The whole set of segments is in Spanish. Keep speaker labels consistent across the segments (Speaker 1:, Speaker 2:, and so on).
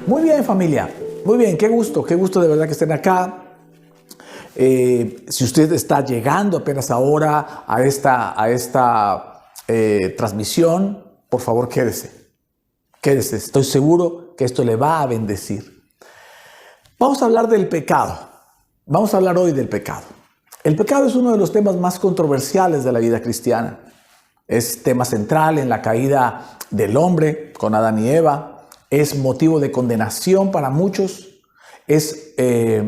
Speaker 1: Muy bien, familia. Muy bien, qué gusto de verdad que estén acá. Si usted está llegando apenas ahora a esta transmisión, por favor quédese. Quédese, estoy seguro que esto le va a bendecir. Vamos a hablar del pecado. Vamos a hablar hoy del pecado. El pecado es uno de los temas más controversiales de la vida cristiana. Es tema central en la caída del hombre con Adán y Eva. Es motivo de condenación para muchos. Es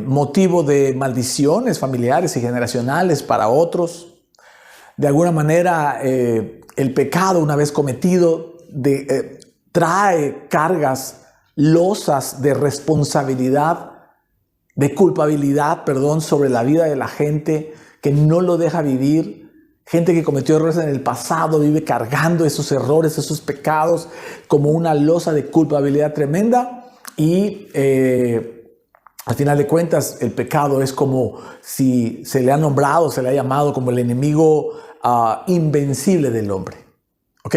Speaker 1: motivo de maldiciones familiares y generacionales para otros. De alguna manera, el pecado, una vez cometido, trae cargas, losas de responsabilidad, de culpabilidad, sobre la vida de la gente que no lo deja vivir. Gente que cometió errores en el pasado vive cargando esos errores, esos pecados como una losa de culpabilidad tremenda y al final de cuentas el pecado es como si se le ha nombrado, se le ha llamado como el enemigo invencible del hombre. ¿Ok?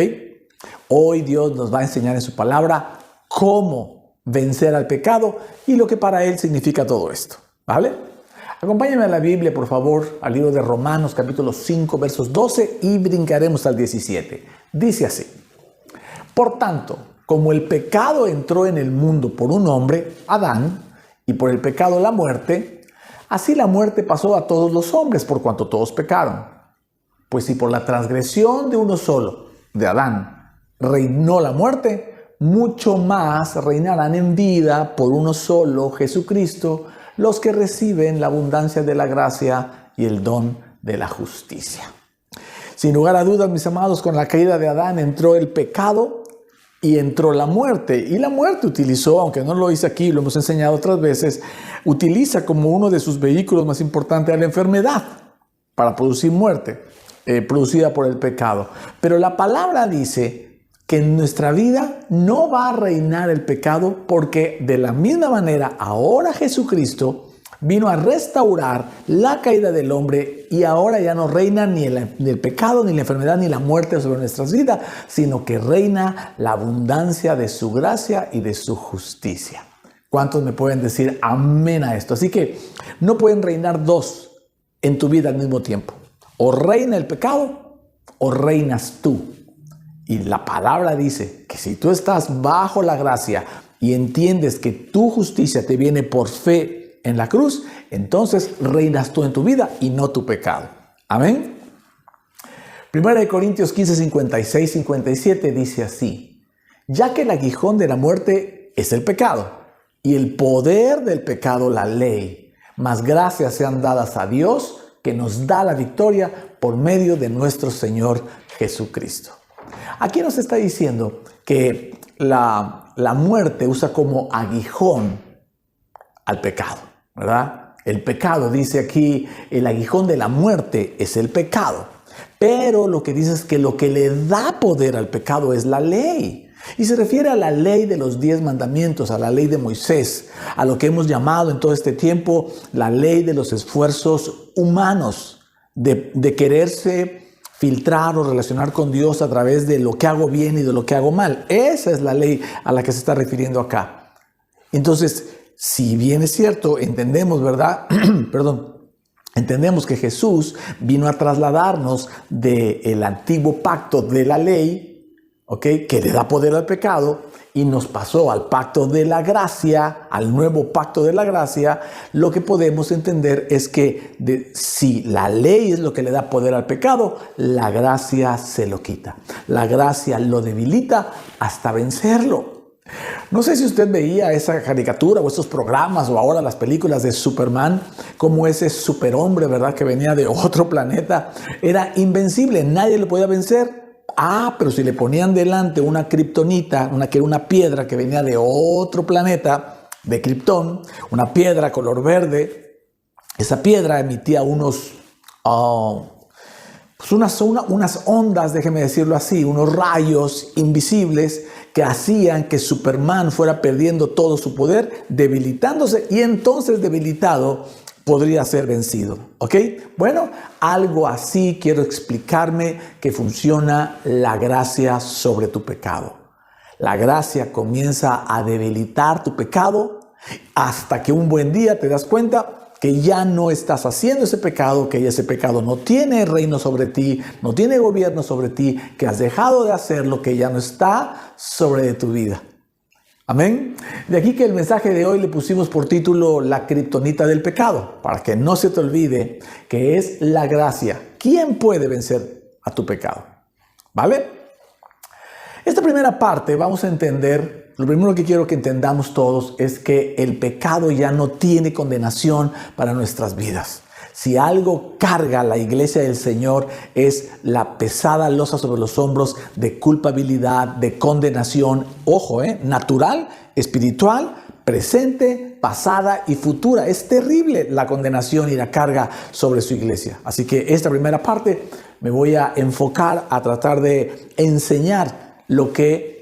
Speaker 1: Hoy Dios nos va a enseñar en su palabra cómo vencer al pecado y lo que para él significa todo esto. ¿Vale? Acompáñame a la Biblia, por favor, al libro de Romanos, capítulo 5, versos 12 y brincaremos al 17. Dice así: Por tanto, como el pecado entró en el mundo por un hombre, Adán, y por el pecado la muerte, así la muerte pasó a todos los hombres por cuanto todos pecaron. Pues si por la transgresión de uno solo, de Adán, reinó la muerte, mucho más reinarán en vida por uno solo, Jesucristo, los que reciben la abundancia de la gracia y el don de la justicia. Sin lugar a dudas, mis amados, con la caída de Adán entró el pecado y entró la muerte. Y la muerte utilizó, aunque no lo hice aquí, lo hemos enseñado otras veces, utiliza como uno de sus vehículos más importantes a la enfermedad para producir muerte, producida por el pecado. Pero la palabra dice que en nuestra vida no va a reinar el pecado porque de la misma manera ahora Jesucristo vino a restaurar la caída del hombre y ahora ya no reina ni el pecado, ni la enfermedad, ni la muerte sobre nuestras vidas, sino que reina la abundancia de su gracia y de su justicia. ¿Cuántos me pueden decir amén a esto? Así que no pueden reinar dos en tu vida al mismo tiempo. O reina el pecado o reinas tú. Y la palabra dice que si tú estás bajo la gracia y entiendes que tu justicia te viene por fe en la cruz, entonces reinas tú en tu vida y no tu pecado. Amén. 1 Corintios 15, 56, 57 dice así: Ya que el aguijón de la muerte es el pecado y el poder del pecado la ley, mas gracias sean dadas a Dios que nos da la victoria por medio de nuestro Señor Jesucristo. Aquí nos está diciendo que la muerte usa como aguijón al pecado, ¿verdad? El pecado, dice aquí, el aguijón de la muerte es el pecado. Pero lo que dice es que lo que le da poder al pecado es la ley. Y se refiere a la ley de los 10 mandamientos, a la ley de Moisés, a lo que hemos llamado en todo este tiempo la ley de los esfuerzos humanos, de quererse filtrar o relacionar con Dios a través de lo que hago bien y de lo que hago mal. Esa es la ley a la que se está refiriendo acá. Entonces, si bien es cierto, entendemos, ¿verdad? Entendemos que Jesús vino a trasladarnos del antiguo pacto de la ley, ¿ok?, que le da poder al pecado, y nos pasó al pacto de la gracia, al nuevo pacto de la gracia. Lo que podemos entender es que si la ley es lo que le da poder al pecado, la gracia se lo quita. La gracia lo debilita hasta vencerlo. No sé si usted veía esa caricatura o esos programas o ahora las películas de Superman, como ese superhombre, ¿verdad?, que venía de otro planeta. Era invencible, nadie lo podía vencer. Pero si le ponían delante una kriptonita, que era una piedra que venía de otro planeta, de Krypton, una piedra color verde, esa piedra emitía unas ondas, déjeme decirlo así, unos rayos invisibles que hacían que Superman fuera perdiendo todo su poder, debilitándose, y entonces debilitado podría ser vencido, ¿ok? Bueno, algo así quiero explicarme que funciona la gracia sobre tu pecado. La gracia comienza a debilitar tu pecado hasta que un buen día te das cuenta que ya no estás haciendo ese pecado, que ese pecado no tiene reino sobre ti, no tiene gobierno sobre ti, que has dejado de hacerlo, que ya no está sobre tu vida. Amén. De aquí que el mensaje de hoy le pusimos por título La kriptonita del pecado, para que no se te olvide que es la gracia. ¿Quién puede vencer a tu pecado? ¿Vale? Esta primera parte vamos a entender. Lo primero que quiero que entendamos todos es que el pecado ya no tiene condenación para nuestras vidas. Si algo carga a la iglesia del Señor es la pesada losa sobre los hombros de culpabilidad, de condenación, ojo, natural, espiritual, presente, pasada y futura. Es terrible la condenación y la carga sobre su iglesia. Así que esta primera parte me voy a enfocar a tratar de enseñar lo que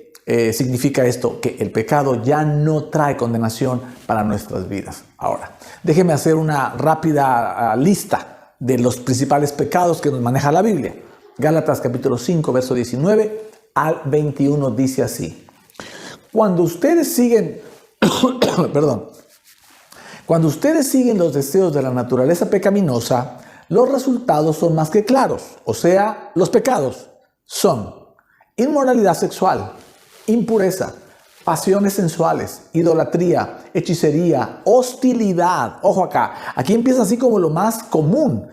Speaker 1: significa esto, que el pecado ya no trae condenación para nuestras vidas. Ahora, déjeme hacer una rápida lista de los principales pecados que nos maneja la Biblia. Gálatas capítulo 5, verso 19 al 21 dice así. Cuando ustedes siguen, cuando ustedes siguen los deseos de la naturaleza pecaminosa, los resultados son más que claros. O sea, los pecados son inmoralidad sexual, impureza, pasiones sensuales, idolatría, hechicería, hostilidad. Ojo acá, aquí empieza así como lo más común.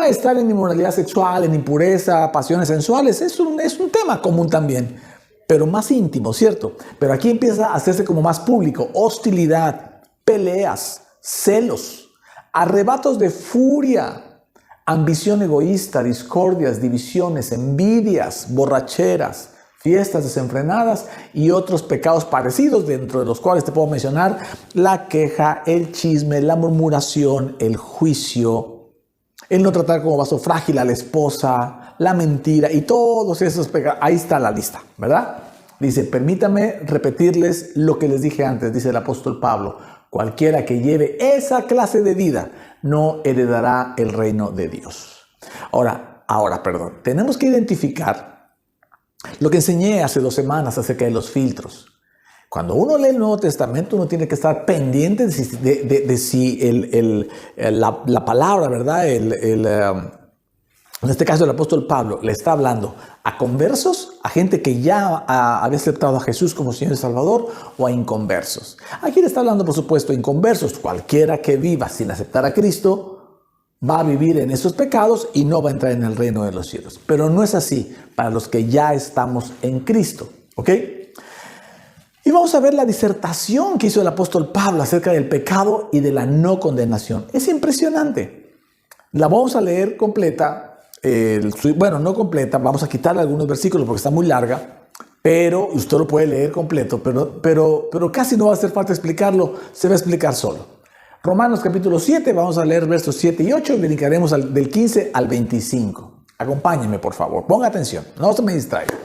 Speaker 1: Estar en inmoralidad sexual, en impureza, pasiones sensuales, es un tema común también, pero más íntimo, ¿cierto? Pero aquí empieza a hacerse como más público. Hostilidad, peleas, celos, arrebatos de furia, ambición egoísta, discordias, divisiones, envidias, borracheras, fiestas desenfrenadas y otros pecados parecidos, dentro de los cuales te puedo mencionar la queja, el chisme, la murmuración, el juicio, el no tratar como vaso frágil a la esposa, la mentira y todos esos pecados. Ahí está la lista, ¿verdad? Dice, permítame repetirles lo que les dije antes, dice el apóstol Pablo. Cualquiera que lleve esa clase de vida no heredará el reino de Dios. Ahora, tenemos que identificar lo que enseñé hace 2 semanas acerca de los filtros. Cuando uno lee el Nuevo Testamento, uno tiene que estar pendiente de si la palabra, ¿verdad? En este caso el apóstol Pablo le está hablando a conversos, a gente que ya había aceptado a Jesús como Señor y Salvador, o a inconversos. Aquí le está hablando, por supuesto, a inconversos. Cualquiera que viva sin aceptar a Cristo va a vivir en esos pecados y no va a entrar en el reino de los cielos. Pero no es así para los que ya estamos en Cristo, ¿ok? Y vamos a ver la disertación que hizo el apóstol Pablo acerca del pecado y de la no condenación. Es impresionante. La vamos a leer completa. No completa, vamos a quitarle algunos versículos porque está muy larga, pero usted lo puede leer completo, pero casi no va a hacer falta explicarlo, se va a explicar solo. Romanos capítulo 7, vamos a leer versos 7 y 8 y brincaremos del 15 al 25. Acompáñenme, por favor, ponga atención, no se me distraiga.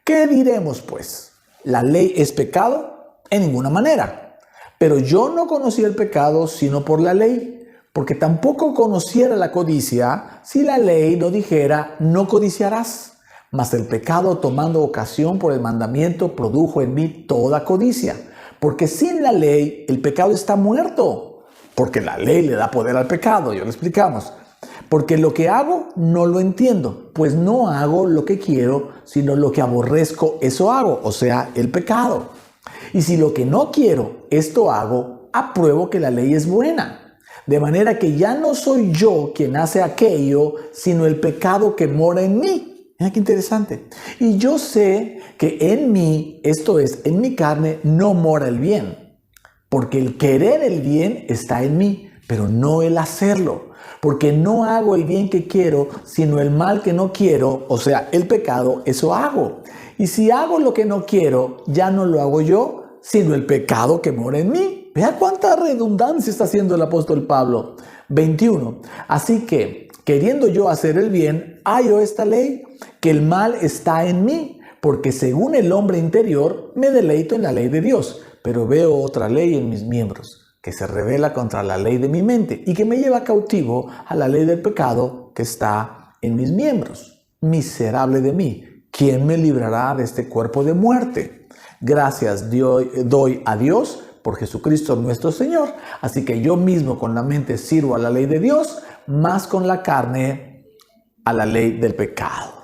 Speaker 1: ¿Qué diremos, pues? ¿La ley es pecado? En ninguna manera. Pero yo no conocí el pecado sino por la ley, porque tampoco conociera la codicia si la ley no dijera, no codiciarás. Mas el pecado, tomando ocasión por el mandamiento, produjo en mí toda codicia. Porque sin la ley el pecado está muerto, porque la ley le da poder al pecado, ya lo explicamos. Porque lo que hago no lo entiendo, pues no hago lo que quiero, sino lo que aborrezco, eso hago, o sea, el pecado. Y si lo que no quiero, esto hago, apruebo que la ley es buena. De manera que ya no soy yo quien hace aquello, sino el pecado que mora en mí. Mira qué interesante. Y yo sé que en mí, esto es, en mi carne, no mora el bien. Porque el querer el bien está en mí, pero no el hacerlo. Porque no hago el bien que quiero, sino el mal que no quiero, o sea, el pecado, eso hago. Y si hago lo que no quiero, ya no lo hago yo, sino el pecado que mora en mí. Vea cuánta redundancia está haciendo el apóstol Pablo. 21. Así que, queriendo yo hacer el bien, hallo esta ley, que el mal está en mí, porque según el hombre interior me deleito en la ley de Dios, pero veo otra ley en mis miembros, que se rebela contra la ley de mi mente y que me lleva cautivo a la ley del pecado que está en mis miembros. Miserable de mí, ¿quién me librará de este cuerpo de muerte? Gracias doy a Dios por Jesucristo nuestro Señor. Así que yo mismo con la mente sirvo a la ley de Dios, más con la carne a la ley del pecado.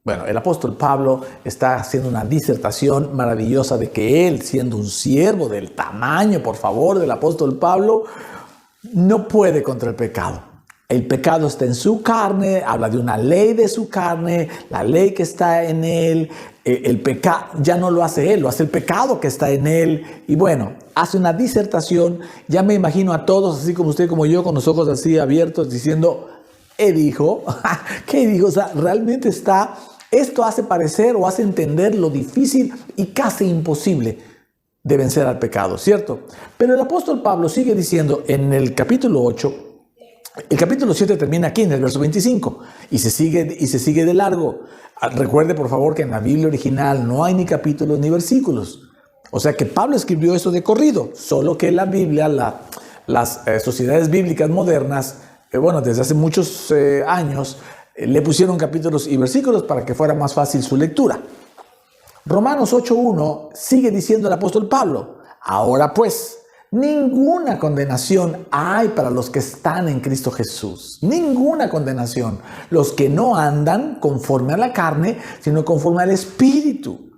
Speaker 1: Bueno, el apóstol Pablo está haciendo una disertación maravillosa de que él, siendo un siervo del tamaño, por favor, del apóstol Pablo, no puede contra el pecado. El pecado está en su carne, habla de una ley de su carne, la ley que está en él. El pecado ya no lo hace él, lo hace el pecado que está en él. Y bueno, hace una disertación. Ya me imagino a todos, así como usted, como yo, con los ojos así abiertos, diciendo, ¿qué dijo? ¿Qué dijo? O sea, realmente esto hace parecer o hace entender lo difícil y casi imposible de vencer al pecado, ¿cierto? Pero el apóstol Pablo sigue diciendo en el capítulo 8, el capítulo 7 termina aquí en el verso 25 y se sigue de largo. Recuerde por favor que en la Biblia original no hay ni capítulos ni versículos. O sea que Pablo escribió eso de corrido, solo que la Biblia, las sociedades bíblicas modernas, desde hace muchos años, le pusieron capítulos y versículos para que fuera más fácil su lectura. Romanos 8:1 sigue diciendo el apóstol Pablo, ahora pues, ninguna condenación hay para los que están en Cristo Jesús. Ninguna condenación. Los que no andan conforme a la carne, sino conforme al Espíritu.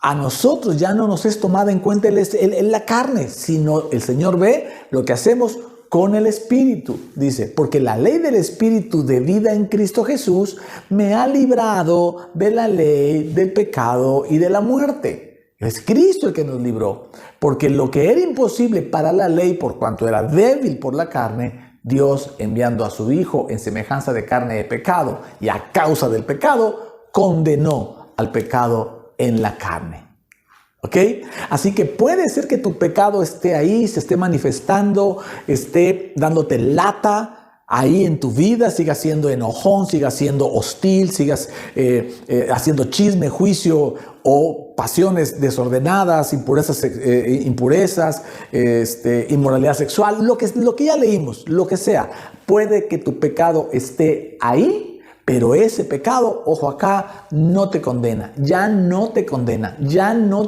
Speaker 1: A nosotros ya no nos es tomada en cuenta la carne, sino el Señor ve lo que hacemos con el Espíritu. Dice, porque la ley del Espíritu de vida en Cristo Jesús me ha librado de la ley del pecado y de la muerte. Es Cristo el que nos libró, porque lo que era imposible para la ley, por cuanto era débil por la carne, Dios, enviando a su Hijo en semejanza de carne de pecado y a causa del pecado, condenó al pecado en la carne. ¿Ok? Así que puede ser que tu pecado esté ahí, se esté manifestando, esté dándote lata ahí en tu vida, sigas siendo enojón, sigas siendo hostil, sigas haciendo chisme, juicio o pasiones desordenadas, impurezas, inmoralidad sexual, lo que ya leímos, lo que sea. Puede que tu pecado esté ahí, pero ese pecado, ojo acá, no te condena, ya no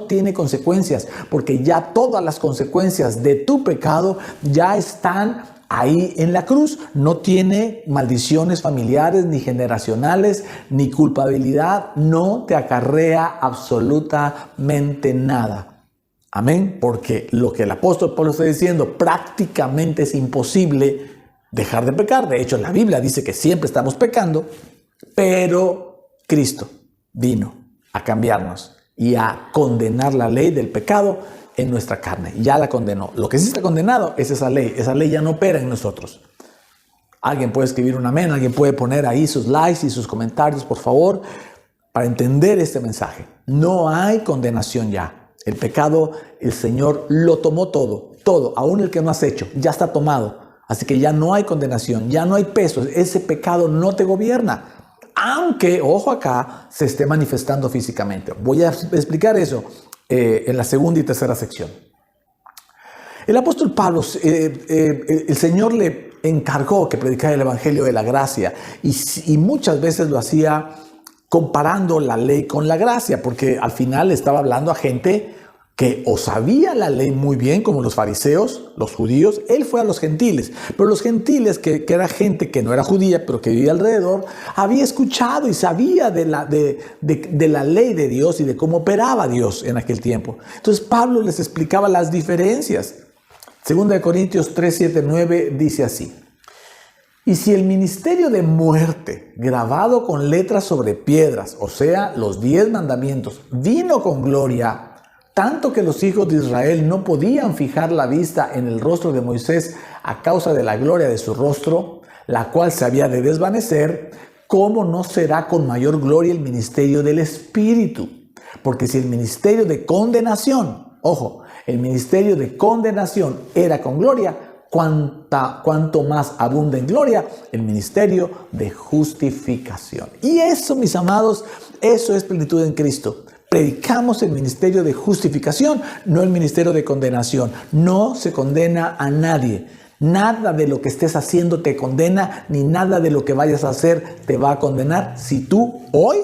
Speaker 1: tiene consecuencias, porque ya todas las consecuencias de tu pecado ya están ahí en la cruz. No tiene maldiciones familiares, ni generacionales, ni culpabilidad, no te acarrea absolutamente nada. Amén, porque lo que el apóstol Pablo está diciendo, prácticamente es imposible dejar de pecar. De hecho, la Biblia dice que siempre estamos pecando, pero Cristo vino a cambiarnos y a condenar la ley del pecado en nuestra carne. Ya la condenó. Lo que sí está condenado es esa ley. Esa ley ya no opera en nosotros. Alguien puede escribir un amén, alguien puede poner ahí sus likes y sus comentarios, por favor, para entender este mensaje. No hay condenación ya. El pecado, el Señor lo tomó todo, aún el que no has hecho, ya está tomado. Así que ya no hay condenación, ya no hay peso. Ese pecado no te gobierna. Aunque, ojo acá, se esté manifestando físicamente. Voy a explicar eso en la segunda y tercera sección. El apóstol Pablo, el Señor le encargó que predicara el evangelio de la gracia y muchas veces lo hacía comparando la ley con la gracia, porque al final estaba hablando a gente que o sabía la ley muy bien, como los fariseos, los judíos. Él fue a los gentiles, pero los gentiles, que era gente que no era judía, pero que vivía alrededor, había escuchado y sabía de la ley de Dios y de cómo operaba Dios en aquel tiempo. Entonces Pablo les explicaba las diferencias. 2 Corintios 3, 7, 9 dice así: y si el ministerio de muerte, grabado con letras sobre piedras, o sea, los 10 mandamientos, vino con gloria, tanto que los hijos de Israel no podían fijar la vista en el rostro de Moisés a causa de la gloria de su rostro, la cual se había de desvanecer, ¿cómo no será con mayor gloria el ministerio del Espíritu? Porque si el ministerio de condenación, ojo, el ministerio de condenación era con gloria, cuanto más abunda en gloria el ministerio de justificación. Y eso, mis amados, eso es plenitud en Cristo. Predicamos el ministerio de justificación, no el ministerio de condenación. No se condena a nadie. Nada de lo que estés haciendo te condena, ni nada de lo que vayas a hacer te va a condenar si tú hoy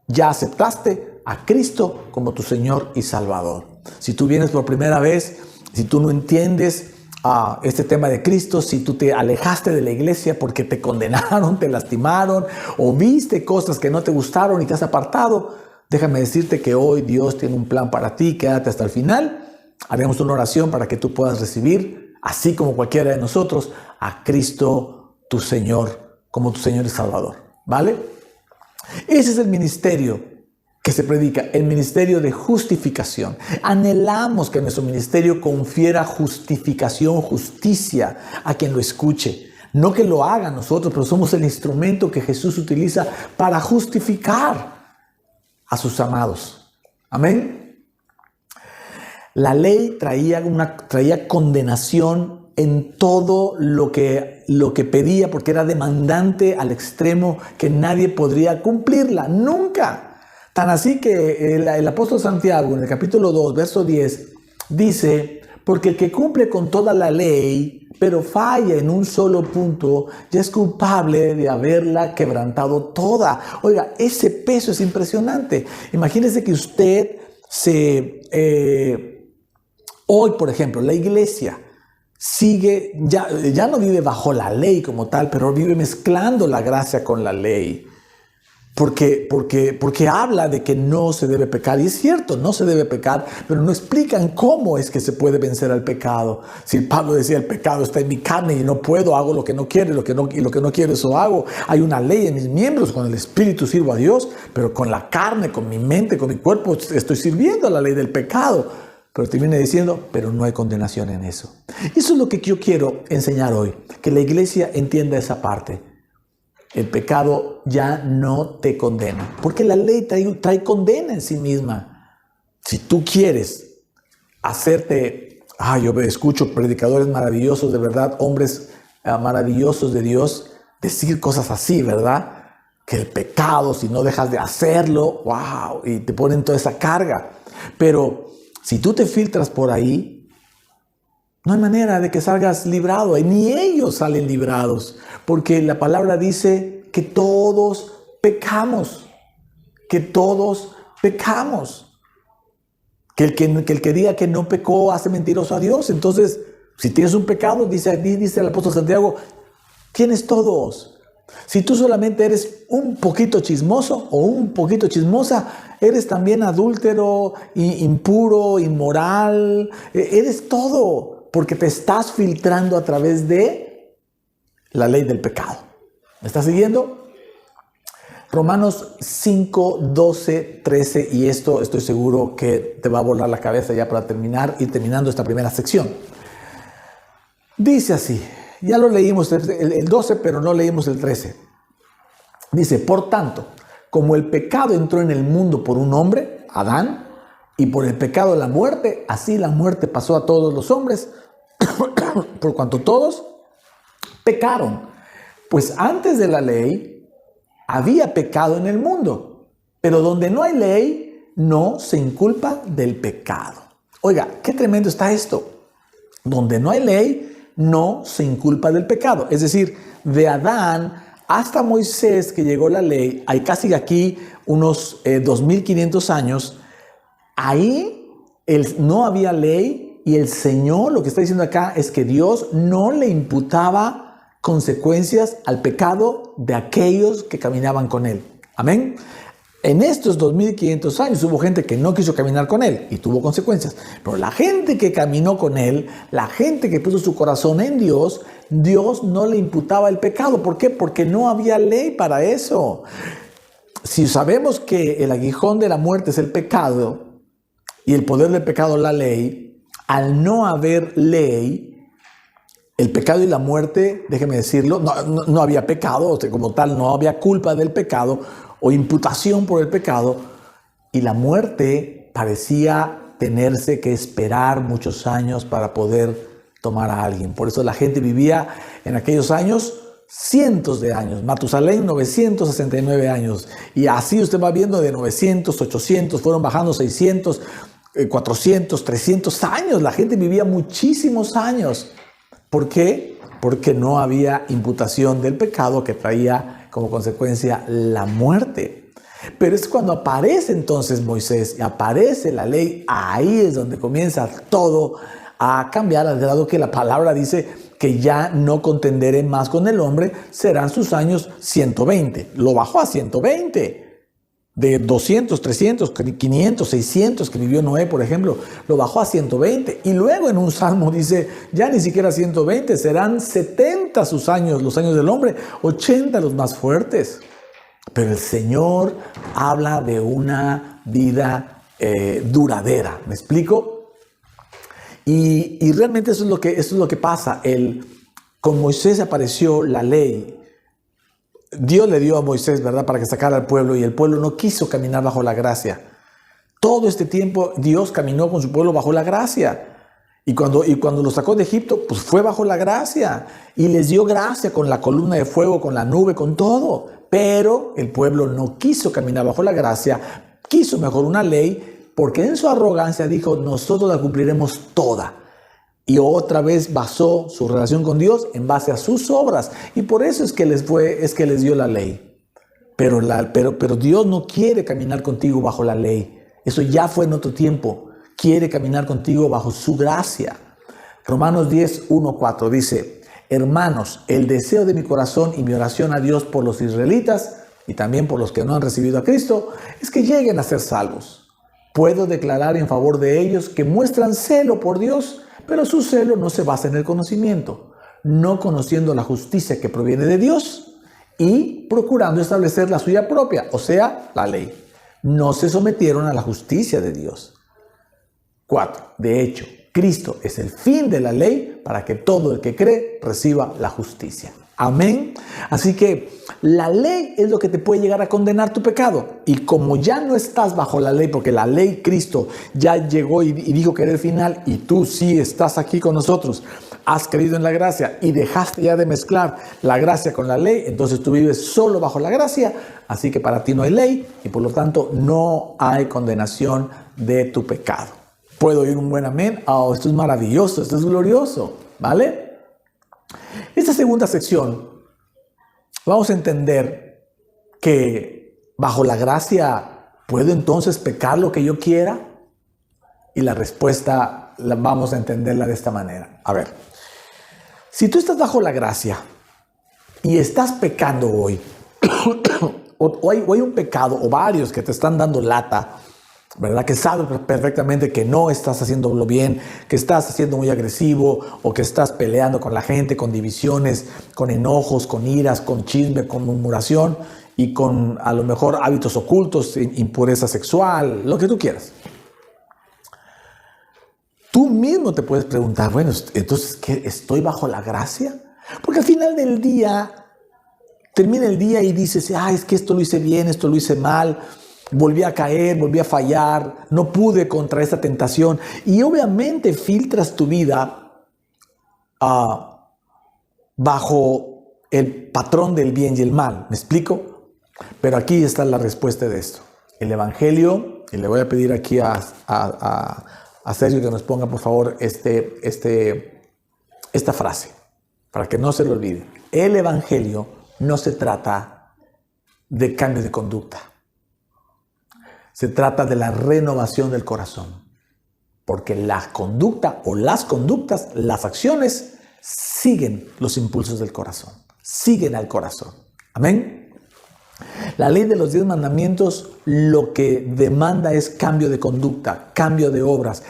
Speaker 1: ya aceptaste a Cristo como tu Señor y Salvador. Si tú vienes por primera vez, si tú no entiendes este tema de Cristo, si tú te alejaste de la iglesia porque te condenaron, te lastimaron o viste cosas que no te gustaron y te has apartado, déjame decirte que hoy Dios tiene un plan para ti. Quédate hasta el final. Haremos una oración para que tú puedas recibir, así como cualquiera de nosotros, a Cristo tu Señor, como tu Señor y Salvador. ¿Vale? Ese es el ministerio que se predica, el ministerio de justificación. Anhelamos que nuestro ministerio confiera justificación, justicia a quien lo escuche. No que lo haga nosotros, pero somos el instrumento que Jesús utiliza para justificar a sus amados. Amén. La ley traía condenación en todo lo que pedía, porque era demandante al extremo que nadie podría cumplirla, nunca. Tan así que el apóstol Santiago en el capítulo 2, verso 10, dice, porque el que cumple con toda la ley, pero falla en un solo punto, ya es culpable de haberla quebrantado toda. Oiga, ese peso es impresionante. Imagínese que usted hoy, por ejemplo, la iglesia sigue, ya no vive bajo la ley como tal, pero vive mezclando la gracia con la ley. Porque habla de que no se debe pecar. Y es cierto, no se debe pecar, pero no explican cómo es que se puede vencer al pecado. Si Pablo decía, el pecado está en mi carne y no puedo, hago lo que no quiero, y lo que no quiero, eso hago. Hay una ley en mis miembros, con el espíritu sirvo a Dios, pero con la carne, con mi mente, con mi cuerpo, estoy sirviendo a la ley del pecado. Pero termina diciendo, pero no hay condenación en eso. Eso es lo que yo quiero enseñar hoy, que la iglesia entienda esa parte. El pecado ya no te condena, porque la ley trae condena en sí misma. Si tú quieres hacerte, yo escucho predicadores maravillosos de verdad, hombres maravillosos de Dios, decir cosas así, ¿verdad? Que el pecado, si no dejas de hacerlo, y te ponen toda esa carga. Pero si tú te filtras por ahí, no hay manera de que salgas librado, ni ellos salen librados, porque la palabra dice que todos pecamos, que el que diga que no pecó hace mentiroso a Dios. Entonces, si tienes un pecado, dice el apóstol Santiago, tienes todos. Si tú solamente eres un poquito chismoso o un poquito chismosa, eres también adúltero, impuro, inmoral, eres todo. Porque te estás filtrando a través de la ley del pecado. ¿Me estás siguiendo? Romanos 5, 12, 13, y esto estoy seguro que te va a volar la cabeza ya para ir terminando esta primera sección. Dice así, ya lo leímos el 12, pero no leímos el 13. Dice, por tanto, como el pecado entró en el mundo por un hombre, Adán, y por el pecado la muerte, así la muerte pasó a todos los hombres, por cuanto todos pecaron. Pues antes de la ley había pecado en el mundo, pero donde no hay ley no se inculpa del pecado. Oiga, qué tremendo está esto. Donde no hay ley no se inculpa del pecado. Es decir, de Adán hasta Moisés, que llegó la ley, hay casi aquí unos 2500 años, ahí no había ley. Y el Señor, lo que está diciendo acá, es que Dios no le imputaba consecuencias al pecado de aquellos que caminaban con Él. Amén. En estos 2500 años hubo gente que no quiso caminar con Él y tuvo consecuencias. Pero la gente que caminó con Él, la gente que puso su corazón en Dios, Dios no le imputaba el pecado. ¿Por qué? Porque no había ley para eso. Si sabemos que el aguijón de la muerte es el pecado y el poder del pecado la ley, al no haber ley, el pecado y la muerte, déjeme decirlo, no había pecado, o sea, como tal, no había culpa del pecado o imputación por el pecado, y la muerte parecía tenerse que esperar muchos años para poder tomar a alguien. Por eso la gente vivía en aquellos años cientos de años. Matusalén, 969 años. Y así usted va viendo de 900, 800, fueron bajando 600, 400, 300 años. La gente vivía muchísimos años. ¿Por qué? Porque no había imputación del pecado que traía como consecuencia la muerte. Pero es cuando aparece entonces Moisés y aparece la ley, ahí es donde comienza todo a cambiar, al grado que la palabra dice que ya no contenderé más con el hombre, serán sus años 120. Lo bajó a 120. De 200, 300, 500, 600 que vivió Noé, por ejemplo, lo bajó a 120. Y luego en un salmo dice, ya ni siquiera 120, serán 70 sus años, los años del hombre, 80 los más fuertes. Pero el Señor habla de una vida duradera. ¿Me explico? Y realmente eso es lo que pasa. Con Moisés apareció la ley. Dios le dio a Moisés, ¿verdad?, para que sacara al pueblo, y el pueblo no quiso caminar bajo la gracia. Todo este tiempo Dios caminó con su pueblo bajo la gracia. Y cuando lo sacó de Egipto, pues fue bajo la gracia. Y les dio gracia con la columna de fuego, con la nube, con todo. Pero el pueblo no quiso caminar bajo la gracia, quiso mejor una ley, porque en su arrogancia dijo, nosotros la cumpliremos toda. Y otra vez basó su relación con Dios en base a sus obras. Y por eso es que les dio la ley. Pero Dios no quiere caminar contigo bajo la ley. Eso ya fue en otro tiempo. Quiere caminar contigo bajo su gracia. Romanos 10, 1, 4 dice, hermanos, el deseo de mi corazón y mi oración a Dios por los israelitas y también por los que no han recibido a Cristo es que lleguen a ser salvos. Puedo declarar en favor de ellos que muestran celo por Dios, pero su celo no se basa en el conocimiento, no conociendo la justicia que proviene de Dios y procurando establecer la suya propia, o sea, la ley. No se sometieron a la justicia de Dios. 4. De hecho, Cristo es el fin de la ley para que todo el que cree reciba la justicia. Amén. Así que la ley es lo que te puede llegar a condenar tu pecado. Y como ya no estás bajo la ley, porque la ley Cristo ya llegó y dijo que era el final, y tú sí estás aquí con nosotros, has creído en la gracia y dejaste ya de mezclar la gracia con la ley, entonces tú vives solo bajo la gracia, así que para ti no hay ley y por lo tanto no hay condenación de tu pecado. ¿Puedo oír un buen amén? Oh, esto es maravilloso, esto es glorioso, ¿vale? Esta segunda sección, vamos a entender que bajo la gracia, ¿puedo entonces pecar lo que yo quiera? Y la respuesta vamos a entenderla de esta manera. A ver, si tú estás bajo la gracia y estás pecando hoy, o hay un pecado o varios que te están dando lata, ¿verdad? Que sabes perfectamente que no estás haciéndolo bien, que estás siendo muy agresivo o que estás peleando con la gente, con divisiones, con enojos, con iras, con chisme, con murmuración y con a lo mejor hábitos ocultos, impureza sexual, lo que tú quieras. Tú mismo te puedes preguntar, bueno, entonces, ¿qué? ¿Estoy bajo la gracia? Porque al final del día, termina el día y dices, es que esto lo hice bien, esto lo hice mal, volví a caer, volví a fallar, no pude contra esta tentación. Y obviamente filtras tu vida bajo el patrón del bien y el mal. ¿Me explico? Pero aquí está la respuesta de esto. El Evangelio, y le voy a pedir aquí a Sergio que nos ponga por favor esta frase, para que no se lo olvide. El Evangelio no se trata de cambio de conducta. Se trata de la renovación del corazón. Porque la conducta o las conductas, las acciones, siguen los impulsos del corazón. Siguen al corazón. Amén. La ley de los 10 mandamientos lo que demanda es cambio de conducta, cambio de obras.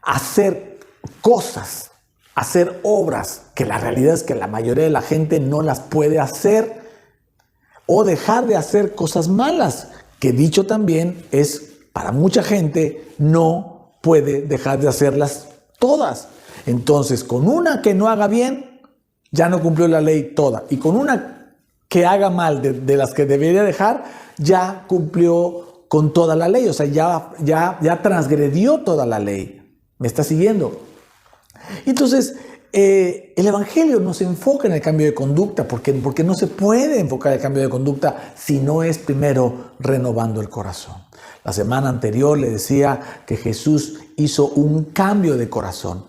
Speaker 1: Hacer cosas, hacer obras que la realidad es que la mayoría de la gente no las puede hacer. O dejar de hacer cosas malas, que dicho también es, para mucha gente, no puede dejar de hacerlas todas. Entonces, con una que no haga bien, ya no cumplió la ley toda. Y con una que haga mal de las que debería dejar, ya cumplió con toda la ley. O sea, ya transgredió toda la ley. ¿Me está siguiendo? Entonces, el Evangelio no se enfoca en el cambio de conducta, porque no se puede enfocar el cambio de conducta si no es primero renovando el corazón. La semana anterior le decía que Jesús hizo un cambio de corazón.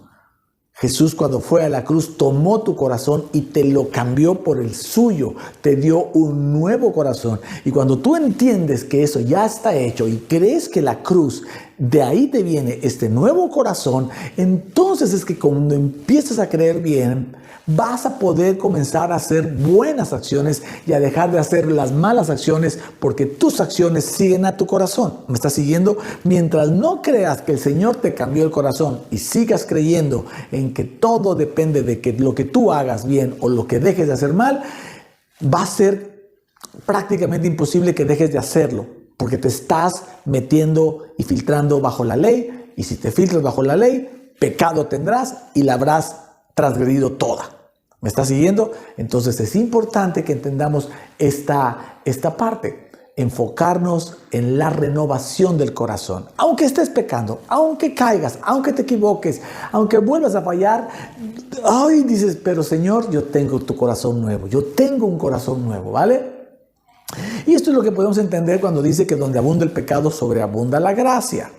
Speaker 1: Jesús, cuando fue a la cruz, tomó tu corazón y te lo cambió por el suyo. Te dio un nuevo corazón. Y cuando tú entiendes que eso ya está hecho y crees que la cruz, de ahí te viene este nuevo corazón, entonces es que cuando empiezas a creer bien, vas a poder comenzar a hacer buenas acciones y a dejar de hacer las malas acciones, porque tus acciones siguen a tu corazón. ¿Me estás siguiendo? Mientras no creas que el Señor te cambió el corazón y sigas creyendo en que todo depende de que lo que tú hagas bien o lo que dejes de hacer mal, va a ser prácticamente imposible que dejes de hacerlo, porque te estás metiendo y filtrando bajo la ley, y si te filtras bajo la ley, pecado tendrás y la habrás transgredido toda. ¿Me estás siguiendo? Entonces es importante que entendamos esta parte. Enfocarnos en la renovación del corazón. Aunque estés pecando, aunque caigas, aunque te equivoques, aunque vuelvas a fallar, ay, dices, pero Señor, yo tengo tu corazón nuevo. Yo tengo un corazón nuevo, ¿vale? Y esto es lo que podemos entender cuando dice que donde abunda el pecado, sobreabunda la gracia.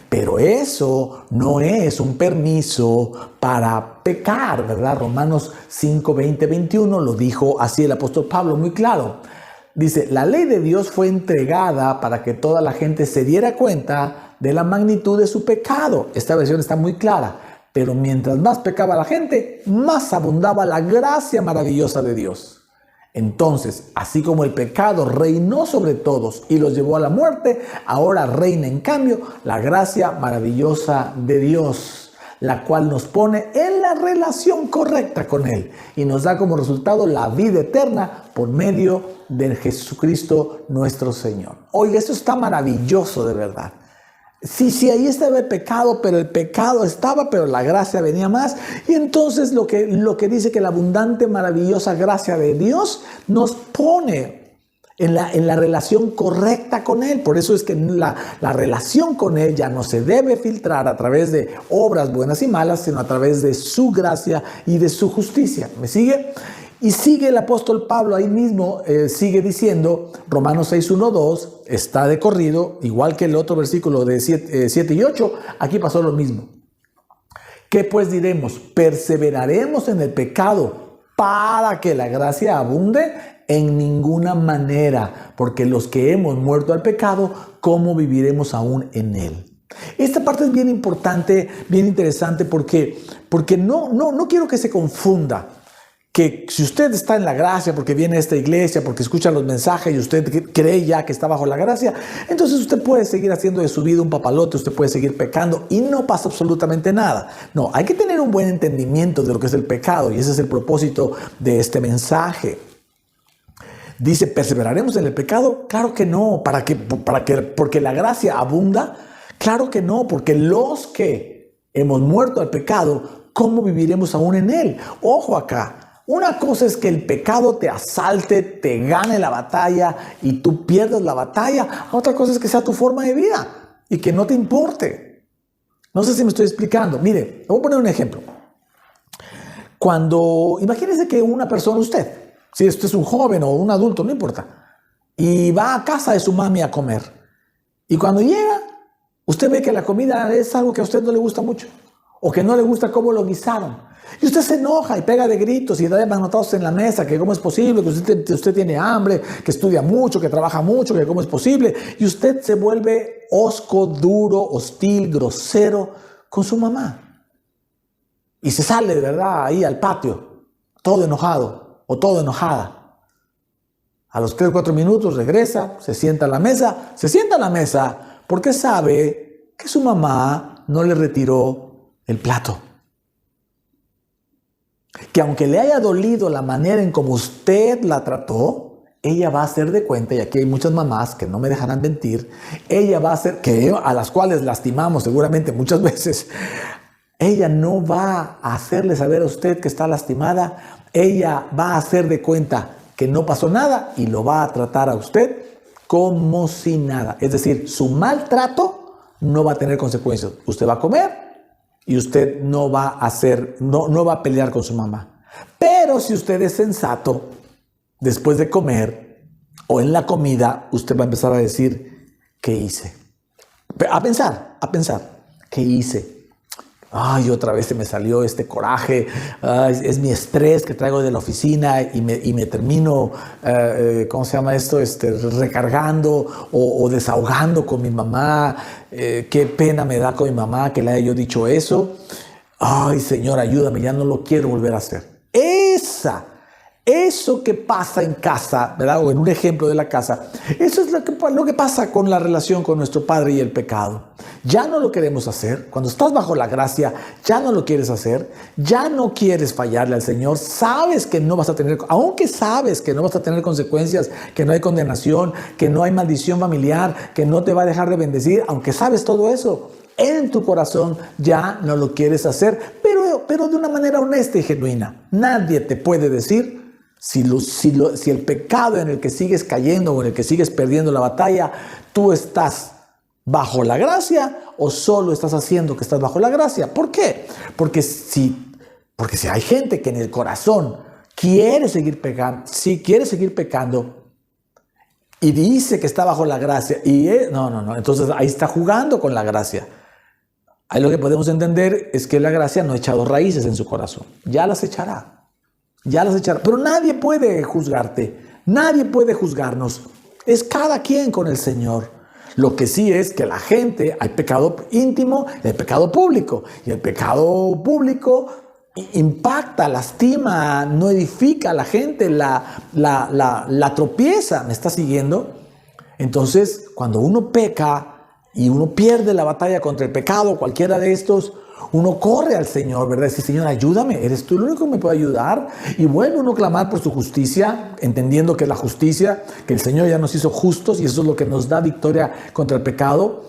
Speaker 1: Pero eso no es un permiso para pecar, ¿verdad? Romanos 5, 20, 21 lo dijo así el apóstol Pablo, muy claro. Dice, la ley de Dios fue entregada para que toda la gente se diera cuenta de la magnitud de su pecado. Esta versión está muy clara. Pero mientras más pecaba la gente, más abundaba la gracia maravillosa de Dios. Entonces, así como el pecado reinó sobre todos y los llevó a la muerte, ahora reina en cambio la gracia maravillosa de Dios, la cual nos pone en la relación correcta con Él y nos da como resultado la vida eterna por medio de Jesucristo nuestro Señor. Oiga, esto está maravilloso de verdad. Sí, ahí estaba el pecado, pero el pecado estaba, pero la gracia venía más. Y entonces lo que dice que la abundante, maravillosa gracia de Dios nos pone en la relación correcta con Él. Por eso es que la relación con Él ya no se debe filtrar a través de obras buenas y malas, sino a través de su gracia y de su justicia. ¿Me sigue? Y sigue el apóstol Pablo ahí mismo, sigue diciendo, Romanos 6, 1, 2, está de corrido, igual que el otro versículo de 7 y 8, aquí pasó lo mismo. ¿Qué pues diremos? ¿Perseveraremos en el pecado para que la gracia abunde? En ninguna manera, porque los que hemos muerto al pecado, ¿cómo viviremos aún en él? Esta parte es bien importante, bien interesante, porque no quiero que se confunda. Que si usted está en la gracia porque viene a esta iglesia, porque escucha los mensajes y usted cree ya que está bajo la gracia, entonces usted puede seguir haciendo de su vida un papalote, usted puede seguir pecando y no pasa absolutamente nada. No, hay que tener un buen entendimiento de lo que es el pecado y ese es el propósito de este mensaje. Dice, ¿perseveraremos en el pecado? Claro que no. ¿Porque la gracia abunda? Claro que no, porque los que hemos muerto al pecado, ¿cómo viviremos aún en él? Ojo acá. Una cosa es que el pecado te asalte, te gane la batalla y tú pierdas la batalla. Otra cosa es que sea tu forma de vida y que no te importe. No sé si me estoy explicando. Mire, voy a poner un ejemplo. Imagínese que una persona, si usted es un joven o un adulto, no importa, y va a casa de su mami a comer. Y cuando llega, usted ve que la comida es algo que a usted no le gusta mucho o que no le gusta cómo lo guisaron. Y usted se enoja y pega de gritos y da manotazos en la mesa, que cómo es posible, que usted tiene hambre, que estudia mucho, que trabaja mucho, que cómo es posible. Y usted se vuelve hosco, duro, hostil, grosero con su mamá. Y se sale de verdad ahí al patio, todo enojado o todo enojada. A los 3 o 4 minutos regresa, se sienta a la mesa porque sabe que su mamá no le retiró el plato. Que aunque le haya dolido la manera en como usted la trató, ella va a hacer de cuenta, y aquí hay muchas mamás que no me dejarán mentir, ella va a hacer, a las cuales lastimamos seguramente muchas veces, ella no va a hacerle saber a usted que está lastimada, ella va a hacer de cuenta que no pasó nada y lo va a tratar a usted como si nada. Es decir, su maltrato no va a tener consecuencias. Usted va a comer y usted no va a pelear con su mamá. Pero si usted es sensato, después de comer o en la comida, usted va a empezar a decir, ¿qué hice? A pensar, ¿qué hice? Ay, otra vez se me salió este coraje, es mi estrés que traigo de la oficina y me termino, ¿cómo se llama esto? Recargando o desahogando con mi mamá. Qué pena me da con mi mamá que le haya yo dicho eso. Ay, Señor, ayúdame, ya no lo quiero volver a hacer. Eso que pasa en casa, ¿verdad? O en un ejemplo de la casa, eso es lo que pasa con la relación con nuestro Padre y el pecado. Ya no lo queremos hacer. Cuando estás bajo la gracia, ya no lo quieres hacer. Ya no quieres fallarle al Señor. Sabes que no vas a tener, aunque sabes que no vas a tener consecuencias, que no hay condenación, que no hay maldición familiar, que no te va a dejar de bendecir, aunque sabes todo eso, en tu corazón ya no lo quieres hacer, pero de una manera honesta y genuina. Nadie te puede decir si el pecado en el que sigues cayendo o en el que sigues perdiendo la batalla, tú estás bajo la gracia o solo estás haciendo que estás bajo la gracia. ¿Por qué? Porque si hay gente que en el corazón quiere seguir pecando y dice que está bajo la gracia no, entonces ahí está jugando con la gracia. Ahí lo que podemos entender es que la gracia no ha echado raíces en su corazón. Ya las echará. Pero nadie puede juzgarte. Nadie puede juzgarnos. Es cada quien con el Señor. Lo que sí es que la gente, hay pecado íntimo y hay pecado público. Y el pecado público impacta, lastima, no edifica a la gente, la tropieza. ¿Me está siguiendo? Entonces, cuando uno peca y uno pierde la batalla contra el pecado, cualquiera de estos, uno corre al Señor, ¿verdad? Dice, Señor, ayúdame, eres tú el único que me puede ayudar. Y vuelve uno a clamar por su justicia, entendiendo que la justicia, que el Señor ya nos hizo justos y eso es lo que nos da victoria contra el pecado.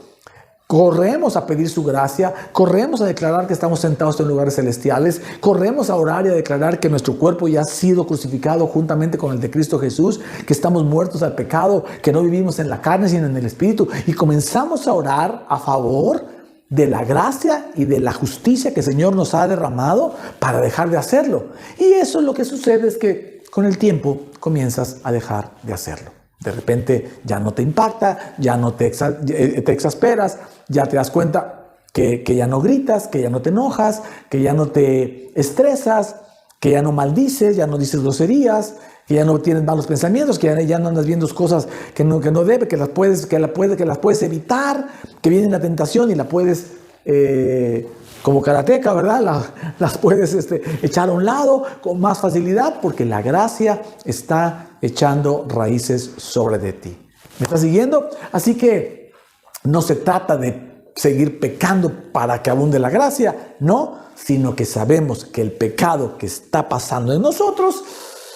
Speaker 1: Corremos a pedir su gracia, corremos a declarar que estamos sentados en lugares celestiales, corremos a orar y a declarar que nuestro cuerpo ya ha sido crucificado juntamente con el de Cristo Jesús, que estamos muertos al pecado, que no vivimos en la carne sino en el Espíritu, y comenzamos a orar a favor de la gracia y de la justicia que el Señor nos ha derramado para dejar de hacerlo. Y eso es lo que sucede, es que con el tiempo comienzas a dejar de hacerlo. De repente ya no te impacta, ya no te exasperas, ya te das cuenta que ya no gritas, que ya no te enojas, que ya no te estresas, que ya no maldices, ya no dices groserías, que ya no tienes malos pensamientos, que ya no andas viendo cosas que no debes, que las puedes evitar, que viene la tentación y la puedes, como karateca, ¿verdad? Las puedes echar a un lado con más facilidad porque la gracia está echando raíces sobre de ti. ¿Me estás siguiendo? Así que no se trata de seguir pecando para que abunde la gracia, no, sino que sabemos que el pecado que está pasando en nosotros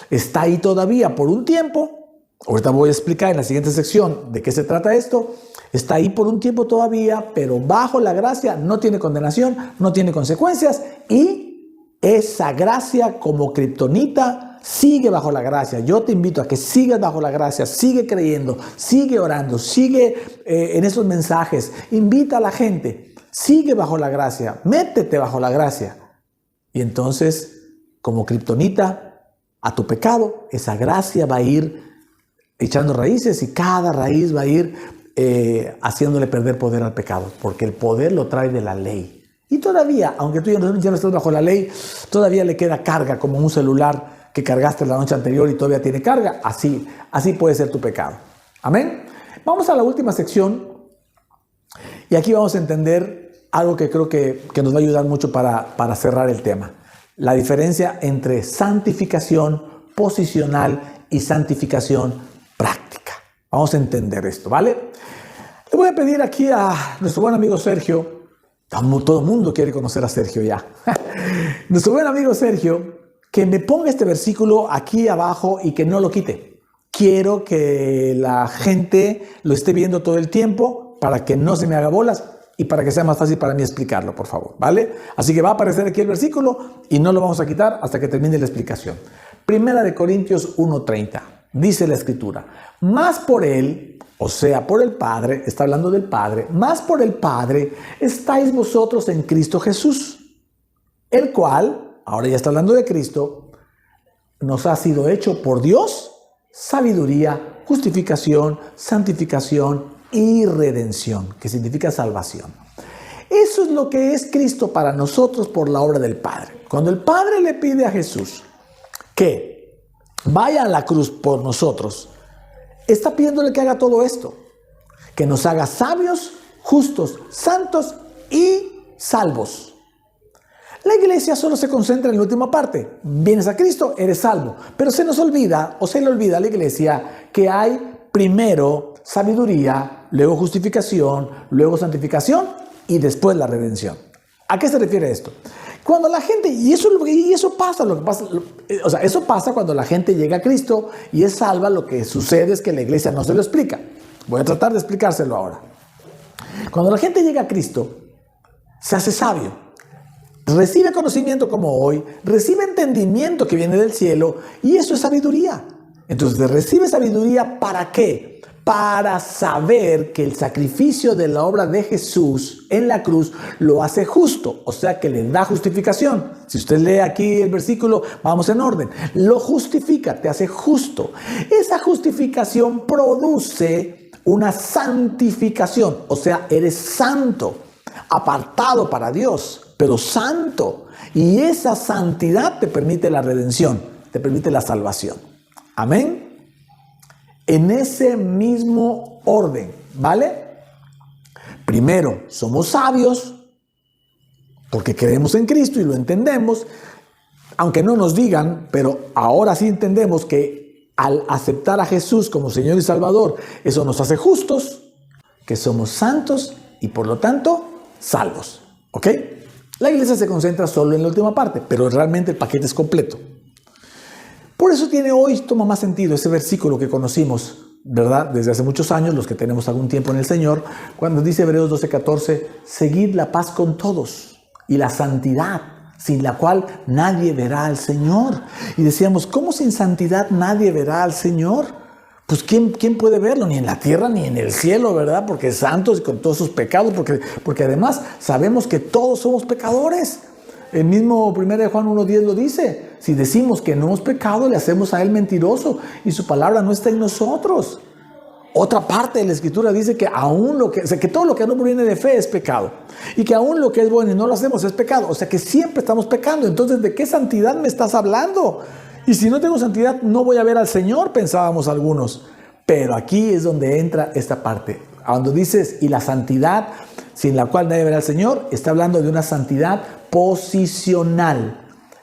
Speaker 1: está ahí todavía por un tiempo. Ahorita voy a explicar en la siguiente sección de qué se trata esto. Está ahí por un tiempo todavía, pero bajo la gracia no tiene condenación, no tiene consecuencias y esa gracia como kriptonita sigue bajo la gracia. Yo te invito a que sigas bajo la gracia, sigue creyendo, sigue orando, sigue en esos mensajes, invita a la gente, sigue bajo la gracia, métete bajo la gracia. Y entonces, como kriptonita, a tu pecado, esa gracia va a ir echando raíces y cada raíz va a ir haciéndole perder poder al pecado, porque el poder lo trae de la ley. Y todavía, aunque tú ya no estás bajo la ley, todavía le queda carga, como un celular que cargaste la noche anterior y todavía tiene carga. Así puede ser tu pecado. Amén. Vamos a la última sección y aquí vamos a entender algo que creo que nos va a ayudar mucho para cerrar el tema. La diferencia entre santificación posicional y santificación práctica. Vamos a entender esto, ¿vale? Le voy a pedir aquí a nuestro buen amigo Sergio. Todo el mundo quiere conocer a Sergio ya. Nuestro buen amigo Sergio, que me ponga este versículo aquí abajo y que no lo quite. Quiero que la gente lo esté viendo todo el tiempo para que no se me haga bolas y para que sea más fácil para mí explicarlo, por favor, ¿vale? Así que va a aparecer aquí el versículo y no lo vamos a quitar hasta que termine la explicación. Primera de Corintios 1:30. Dice la Escritura, más por Él, o sea, por el Padre, está hablando del Padre, más por el Padre estáis vosotros en Cristo Jesús, el cual, ahora ya está hablando de Cristo, nos ha sido hecho por Dios sabiduría, justificación, santificación y redención, que significa salvación. Eso es lo que es Cristo para nosotros por la obra del Padre. Cuando el Padre le pide a Jesús que vaya a la cruz por nosotros, está pidiéndole que haga todo esto, que nos haga sabios, justos, santos y salvos. La iglesia solo se concentra en la última parte. Vienes a Cristo, eres salvo. Pero se nos olvida, o se le olvida a la iglesia, que hay primero sabiduría, luego justificación, luego santificación y después la redención. ¿A qué se refiere esto? Cuando la gente, y eso pasa, eso pasa cuando la gente llega a Cristo y es salva. Lo que sucede es que la iglesia no se lo explica. Voy a tratar de explicárselo ahora. Cuando la gente llega a Cristo, se hace sabio. Recibe conocimiento como hoy, recibe entendimiento que viene del cielo, y eso es sabiduría. Entonces recibe sabiduría, ¿para qué? Para saber que el sacrificio de la obra de Jesús en la cruz lo hace justo, o sea que le da justificación. Si usted lee aquí el versículo, vamos en orden. Lo justifica, te hace justo. Esa justificación produce una santificación, o sea, eres santo, apartado para Dios, pero santo. Y esa santidad te permite la redención, te permite la salvación. Amén. En ese mismo orden, ¿vale? Primero, somos sabios porque creemos en Cristo y lo entendemos, aunque no nos digan, pero ahora sí entendemos que al aceptar a Jesús como Señor y Salvador, eso nos hace justos, que somos santos y por lo tanto salvos. ¿Ok? La iglesia se concentra solo en la última parte, pero realmente el paquete es completo. Por eso toma más sentido ese versículo que conocimos, ¿verdad? Desde hace muchos años, los que tenemos algún tiempo en el Señor, cuando dice Hebreos 12:14, seguid la paz con todos y la santidad, sin la cual nadie verá al Señor. Y decíamos, ¿cómo sin santidad nadie verá al Señor? Pues ¿quién puede verlo? Ni en la tierra ni en el cielo, ¿verdad? Porque es santo y con todos sus pecados, porque además sabemos que todos somos pecadores. El mismo 1 Juan 1:10 lo dice. Si decimos que no hemos pecado, le hacemos a él mentiroso y su palabra no está en nosotros. Otra parte de la Escritura dice que que todo lo que no proviene de fe es pecado. Y que aún lo que es bueno y no lo hacemos es pecado. O sea que siempre estamos pecando. Entonces, ¿de qué santidad me estás hablando? Y si no tengo santidad, no voy a ver al Señor, pensábamos algunos. Pero aquí es donde entra esta parte. Cuando dices, y la santidad sin la cual nadie verá al Señor, está hablando de una santidad posicional.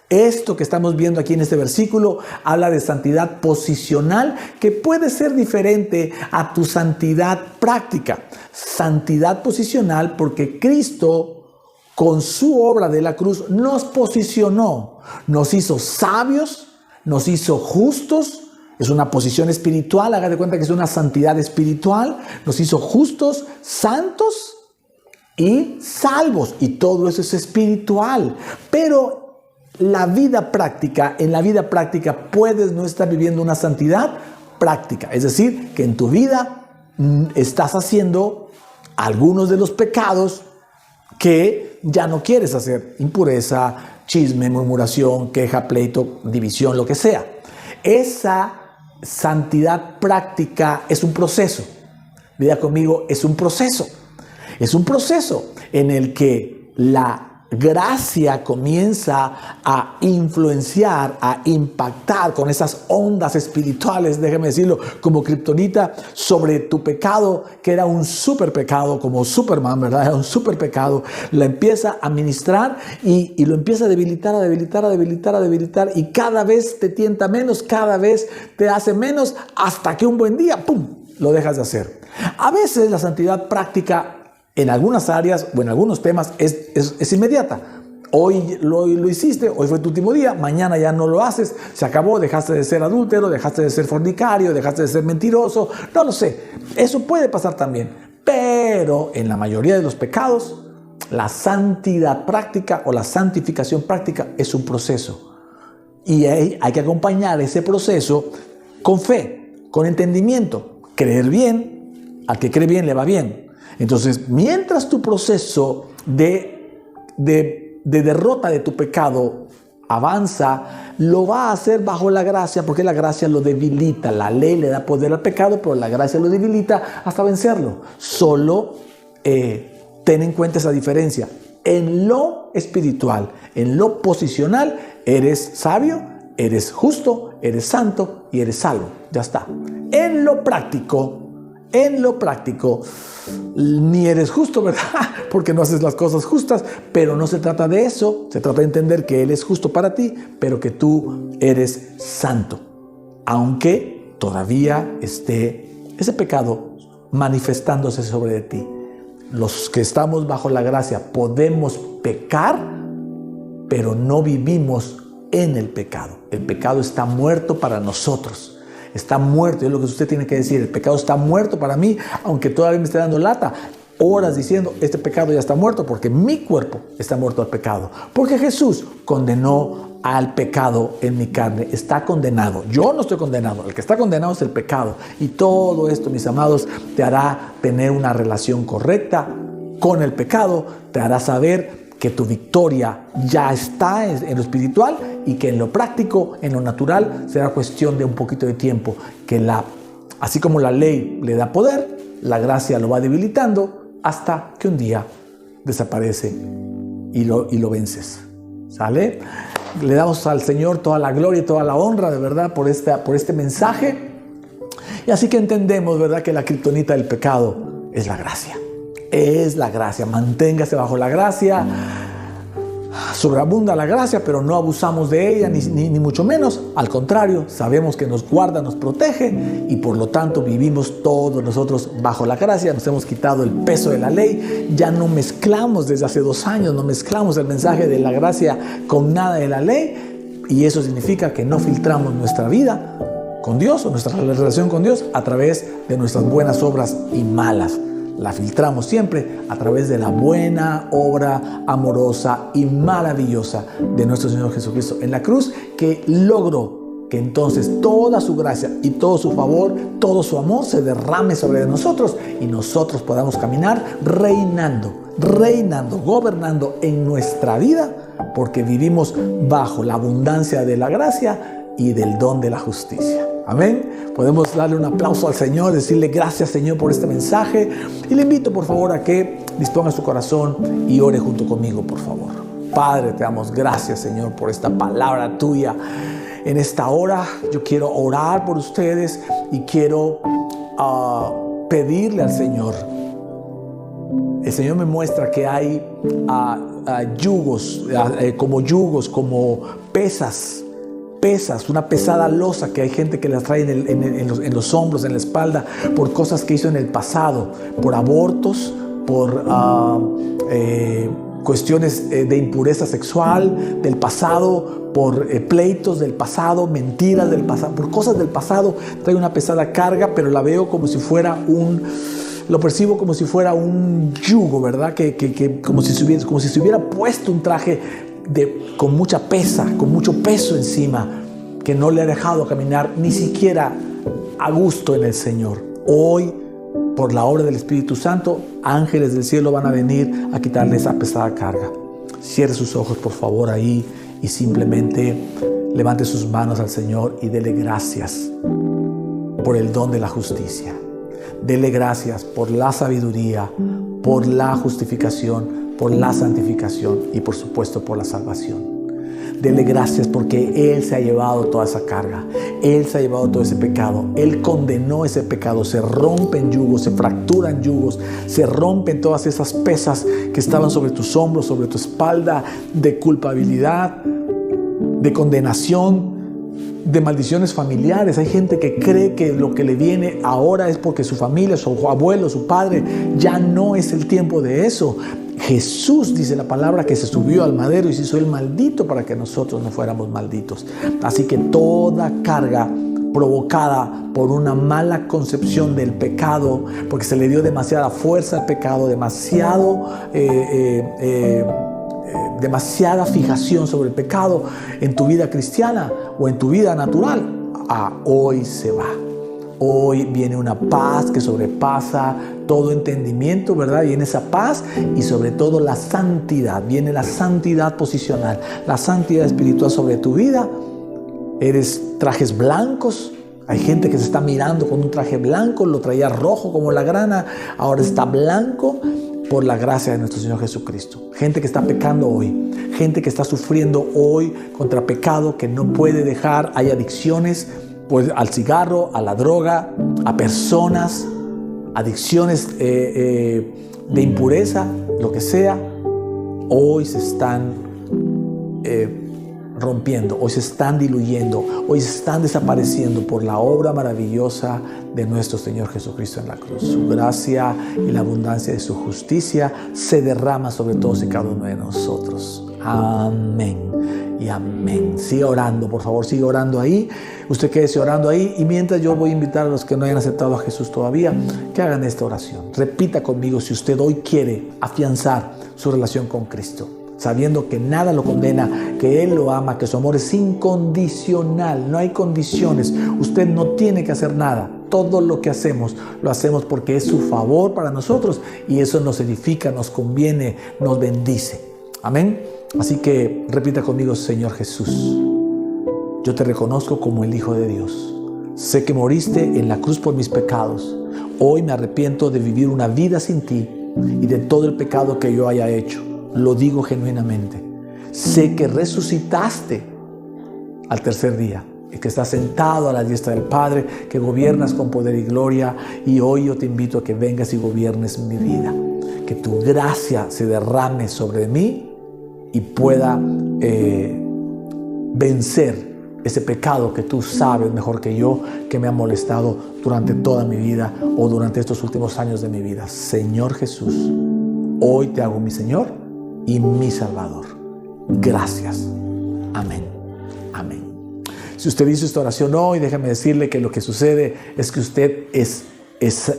Speaker 1: Esto que estamos viendo aquí en este versículo habla de santidad posicional, que puede ser diferente a tu santidad práctica. Santidad posicional porque Cristo, con su obra de la cruz, nos posicionó, nos hizo sabios, nos hizo justos. Es una posición espiritual, haga de cuenta que es una santidad espiritual. Nos hizo justos, santos y salvos. Y todo eso es espiritual. Pero en la vida práctica puedes no estar viviendo una santidad práctica. Es decir, que en tu vida estás haciendo algunos de los pecados que ya no quieres hacer. Impureza, chisme, murmuración, queja, pleito, división, lo que sea. Esa santidad práctica es un proceso. Diga conmigo, es un proceso. Es un proceso en el que la gracia comienza a influenciar, a impactar con esas ondas espirituales, déjeme decirlo, como kriptonita sobre tu pecado, que era un super pecado, como Superman, ¿verdad? Era un super pecado. La empieza a ministrar y lo empieza a debilitar, y cada vez te tienta menos, cada vez te hace menos, hasta que un buen día, ¡pum!, lo dejas de hacer. A veces la santidad práctica en algunas áreas o en algunos temas es inmediata. Hoy lo hiciste, hoy fue tu último día, mañana ya no lo haces, se acabó, dejaste de ser adúltero, dejaste de ser fornicario, dejaste de ser mentiroso, no lo sé. Eso puede pasar también, pero en la mayoría de los pecados, la santidad práctica o la santificación práctica es un proceso. Y hay que acompañar ese proceso con fe, con entendimiento. Creer bien, al que cree bien le va bien. Entonces, mientras tu proceso de derrota de tu pecado avanza, lo va a hacer bajo la gracia, porque la gracia lo debilita. La ley le da poder al pecado, pero la gracia lo debilita hasta vencerlo. Solo te ten en cuenta esa diferencia. En lo espiritual, en lo posicional, eres sabio, eres justo, eres santo y eres salvo. Ya está. En lo práctico, ni eres justo, ¿verdad? Porque no haces las cosas justas, pero no se trata de eso. Se trata de entender que Él es justo para ti, pero que tú eres santo. Aunque todavía esté ese pecado manifestándose sobre ti. Los que estamos bajo la gracia podemos pecar, pero no vivimos en el pecado. El pecado está muerto para nosotros. Está muerto, es lo que usted tiene que decir. El pecado está muerto para mí, aunque todavía me esté dando lata. Horas diciendo, este pecado ya está muerto porque mi cuerpo está muerto al pecado. Porque Jesús condenó al pecado en mi carne. Está condenado. Yo no estoy condenado. El que está condenado es el pecado. Y todo esto, mis amados, te hará tener una relación correcta con el pecado. Te hará saber que tu victoria ya está en lo espiritual y que en lo práctico, en lo natural, será cuestión de un poquito de tiempo. Así como la ley le da poder, la gracia lo va debilitando hasta que un día desaparece y lo vences. ¿Sale? Le damos al Señor toda la gloria y toda la honra, de verdad, por este mensaje. Y así que entendemos, ¿verdad?, que la kriptonita del pecado es la gracia. Es la gracia. Manténgase bajo la gracia. Sobreabunda la gracia, pero no abusamos de ella, ni mucho menos. Al contrario, sabemos que nos guarda, nos protege y por lo tanto vivimos todos nosotros bajo la gracia. Nos hemos quitado el peso de la ley. Ya no mezclamos desde hace 2 años, no mezclamos el mensaje de la gracia con nada de la ley. Y eso significa que no filtramos nuestra vida con Dios o nuestra relación con Dios a través de nuestras buenas obras y malas. La filtramos siempre a través de la buena obra amorosa y maravillosa de nuestro Señor Jesucristo en la cruz, que logró que entonces toda su gracia y todo su favor, todo su amor se derrame sobre nosotros y nosotros podamos caminar reinando, gobernando en nuestra vida, porque vivimos bajo la abundancia de la gracia y del don de la justicia. Amén. Podemos darle un aplauso al Señor, decirle gracias, Señor, por este mensaje. Y le invito, por favor, a que disponga su corazón y ore junto conmigo, por favor. Padre, te damos gracias, Señor, por esta palabra tuya. En esta hora yo quiero orar por ustedes y quiero pedirle al Señor. El Señor me muestra que hay yugos, como pesas, una pesada losa que hay gente que las trae en los hombros, en la espalda, por cosas que hizo en el pasado, por abortos, por cuestiones de impureza sexual del pasado, por pleitos del pasado, mentiras del pasado, por cosas del pasado. Trae una pesada carga, pero la veo como si fuera lo percibo como si fuera un yugo, ¿verdad? Como si se hubiera puesto un traje con mucha pesa, con mucho peso encima, que no le ha dejado caminar ni siquiera a gusto en el Señor. Hoy, por la obra del Espíritu Santo, ángeles del cielo van a venir a quitarle esa pesada carga. Cierre sus ojos, por favor, ahí y simplemente levante sus manos al Señor y dele gracias por el don de la justicia. Dele gracias por la sabiduría, por la justificación, por la santificación y por supuesto por la salvación. Dele gracias porque Él se ha llevado toda esa carga. Él se ha llevado todo ese pecado. Él condenó ese pecado. Se rompen yugos, se fracturan yugos, se rompen todas esas pesas que estaban sobre tus hombros, sobre tu espalda, de culpabilidad, de condenación, de maldiciones familiares. Hay gente que cree que lo que le viene ahora es porque su familia, su abuelo, su padre, ya no es el tiempo de eso. Jesús, dice la palabra, que se subió al madero y se hizo el maldito para que nosotros no fuéramos malditos. Así que toda carga provocada por una mala concepción del pecado, porque se le dio demasiada fuerza al pecado, demasiada fijación sobre el pecado en tu vida cristiana o en tu vida natural, hoy se va. Hoy viene una paz que sobrepasa todo entendimiento, ¿verdad? Viene esa paz y sobre todo la santidad. Viene la santidad posicional, la santidad espiritual sobre tu vida. Eres trajes blancos. Hay gente que se está mirando con un traje blanco, lo traía rojo como la grana, ahora está blanco. por la gracia de nuestro Señor Jesucristo. Gente que está pecando hoy, gente que está sufriendo hoy contra pecado que no puede dejar. Hay adicciones pues, al cigarro, a la droga, a personas, adicciones de impureza, lo que sea. Hoy se están rompiendo, hoy se están diluyendo, hoy se están desapareciendo por la obra maravillosa de nuestro Señor Jesucristo en la cruz. Su gracia y la abundancia de su justicia se derrama sobre todos y cada uno de nosotros. Amén y amén. Siga orando, por favor, siga orando ahí. Usted quédese orando ahí, y mientras yo voy a invitar a los que no hayan aceptado a Jesús todavía, que hagan esta oración. Repita conmigo si usted hoy quiere afianzar su relación con Cristo, sabiendo que nada lo condena, que Él lo ama, que su amor es incondicional, no hay condiciones. Usted no tiene que hacer nada. Todo lo que hacemos, lo hacemos porque es su favor para nosotros, y eso nos edifica, nos conviene, nos bendice. Amén. Así que repita conmigo: Señor Jesús, yo te reconozco como el Hijo de Dios. Sé que moriste en la cruz por mis pecados. Hoy me arrepiento de vivir una vida sin ti y de todo el pecado que yo haya hecho. Lo digo genuinamente. Sé que resucitaste al tercer día y que estás sentado a la diestra del Padre, que gobiernas con poder y gloria, y hoy yo te invito a que vengas y gobiernes mi vida. Que tu gracia se derrame sobre mí y pueda vencer ese pecado que tú sabes mejor que yo, que me ha molestado durante toda mi vida o durante estos últimos años de mi vida. Señor Jesús, hoy te hago mi Señor y mi Salvador. Gracias. Amén. Amén. Si usted hizo esta oración hoy, déjame decirle que lo que sucede es que usted es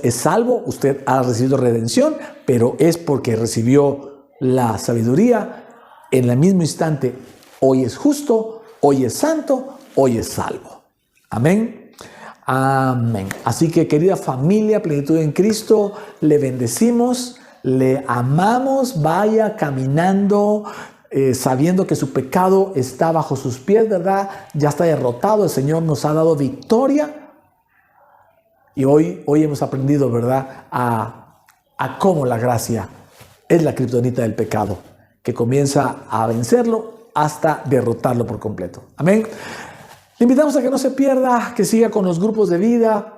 Speaker 1: salvo, usted ha recibido redención, pero es porque recibió la sabiduría. En el mismo instante, hoy es justo, hoy es santo, hoy es salvo. Amén. Amén. Así que, querida familia, Plenitud en Cristo, le bendecimos, le amamos. Vaya caminando sabiendo que su pecado está bajo sus pies, ¿verdad? Ya está derrotado, el Señor nos ha dado victoria. Y hoy hemos aprendido, ¿verdad?, a cómo la gracia es la kriptonita del pecado, que comienza a vencerlo hasta derrotarlo por completo. Amén. Le invitamos a que no se pierda, que siga con los grupos de vida.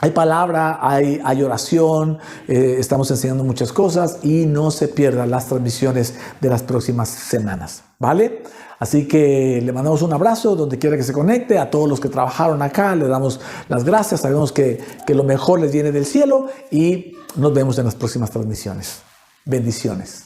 Speaker 1: Hay palabra, hay oración, estamos enseñando muchas cosas, y no se pierdan las transmisiones de las próximas semanas, ¿vale? Así que le mandamos un abrazo donde quiera que se conecte. A todos los que trabajaron acá le damos las gracias. Sabemos que lo mejor les viene del cielo, y nos vemos en las próximas transmisiones. Bendiciones.